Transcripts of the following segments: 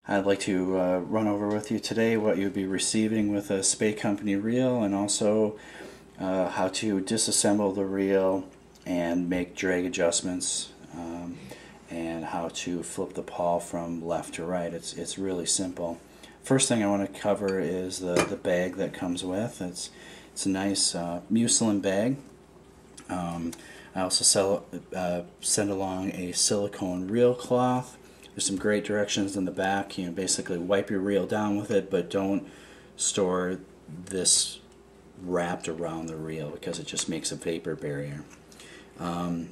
I'd like to run over with you today what you'd be receiving with a Spey Company reel, and also how to disassemble the reel and make drag adjustments, and how to flip the pawl from left to right. It's really simple. First thing I want to cover is the bag that comes with. It's a nice muslin bag. I also send along a silicone reel cloth. There's some great directions in the back. You know, basically wipe your reel down with it, but don't store this wrapped around the reel because it just makes a vapor barrier. I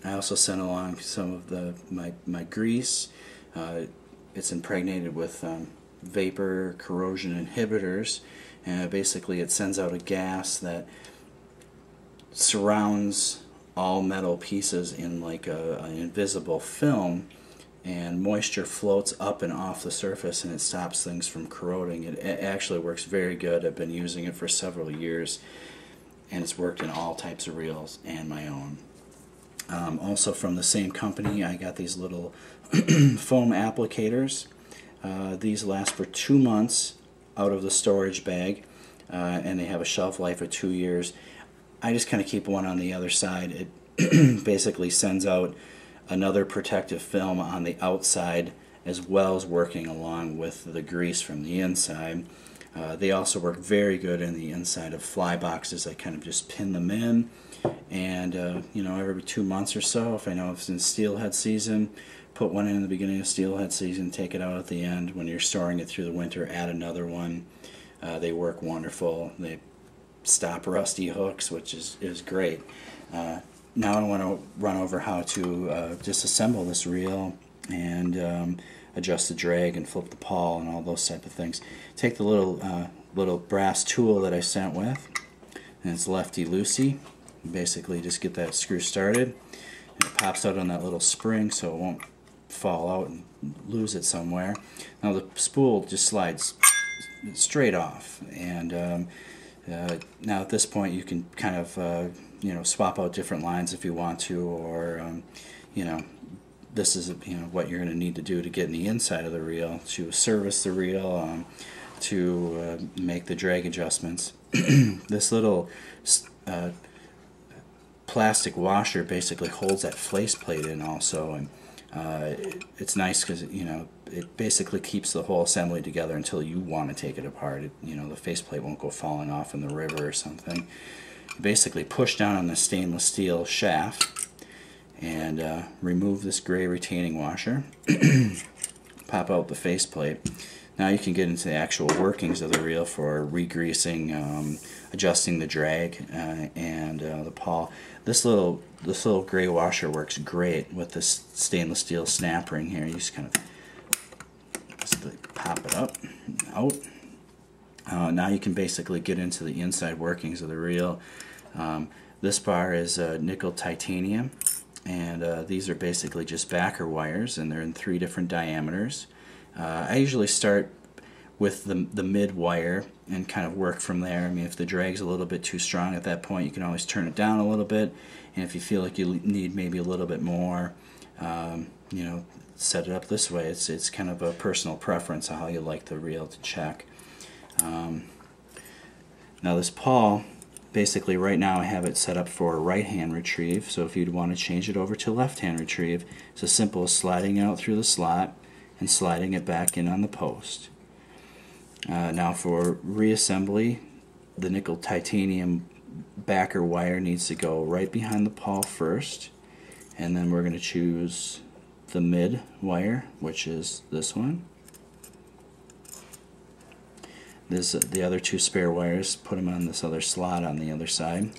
also sent along some of my grease. It's impregnated with vapor corrosion inhibitors, and basically it sends out a gas that surrounds all metal pieces in like an invisible film, and moisture floats up and off the surface and it stops things from corroding. It actually works very good. I've been using it for several years and it's worked in all types of reels and my own. Also from the same company, I got these little foam applicators. These last for 2 months out of the storage bag, and they have a shelf life of 2 years. I just kind of keep one on the other side. It basically sends out another protective film on the outside as well as working along with the grease from the inside. They also work very good in the inside of fly boxes. I kind of just pin them in, and you know, every 2 months or so, if I know it's in steelhead season, put one in the beginning of steelhead season, take it out at the end. When you're storing it through the winter, add another one. They work wonderful. They stop rusty hooks, which is great. Now I want to run over how to disassemble this reel and adjust the drag and flip the pawl and all those type of things. Take the little brass tool that I sent with, and it's lefty-loosey. Basically just get that screw started, and it pops out on that little spring so it won't fall out and lose it somewhere. Now the spool just slides straight off, and now at this point you can kind of you know, swap out different lines if you want to, or you know, this is what you're going to need to do to get in the inside of the reel, to service the reel, to make the drag adjustments. This little plastic washer basically holds that faceplate in also, and it's nice because it basically keeps the whole assembly together until you want to take it apart. The faceplate won't go falling off in the river or something. You basically push down on the stainless steel shaft and remove this gray retaining washer. Pop out the faceplate. Now you can get into the actual workings of the reel for re-greasing, adjusting the drag, and the pawl. This little gray washer works great with this stainless steel snap ring here. You just kind of basically pop it up and out. Now you can basically get into the inside workings of the reel. This bar is nickel titanium, and these are basically just backer wires, and they're in 3 different diameters. I usually start with the mid wire and kind of work from there. I mean, if the drag's a little bit too strong at that point, you can always turn it down a little bit, and if you feel like you need maybe a little bit more, set it up this way. It's kind of a personal preference of how you like the reel to check. Now this pawl, basically right now I have it set up for right hand retrieve, so if you'd want to change it over to left hand retrieve, it's as simple as sliding out through the slot and sliding it back in on the post. Now for reassembly, the nickel titanium backer wire needs to go right behind the pawl first, and then we're going to choose the mid wire, which is this one. The other 2 spare wires, put them on this other slot on the other side.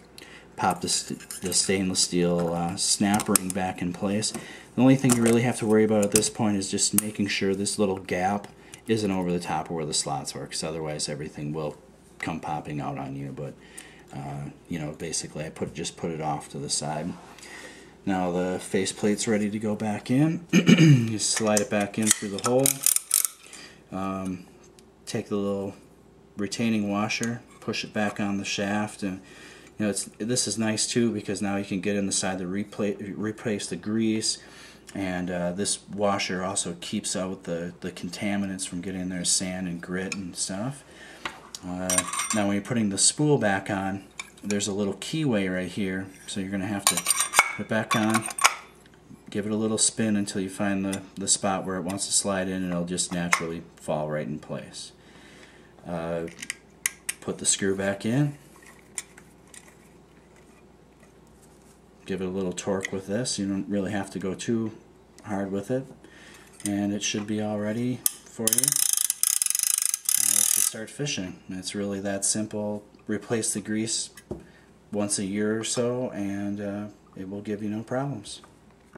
Pop the stainless steel snap ring back in place. The only thing you really have to worry about at this point is just making sure this little gap isn't over the top of where the slots work, because otherwise everything will come popping out on you. But basically I just put it off to the side. Now the faceplate's ready to go back in. You slide it back in through the hole. Take the little retaining washer, push it back on the shaft, and this is nice too because now you can get in the side to replace the grease. And this washer also keeps out the contaminants from getting in there, sand and grit and stuff. Now when you're putting the spool back on, there's a little keyway right here, so you're going to have to put it back on, give it a little spin until you find the spot where it wants to slide in, and it'll just naturally fall right in place. Put the screw back in, give it a little torque with this. You don't really have to go too hard with it, and it should be all ready for you to start fishing. It's really that simple. Replace the grease once a year or so, and it will give you no problems.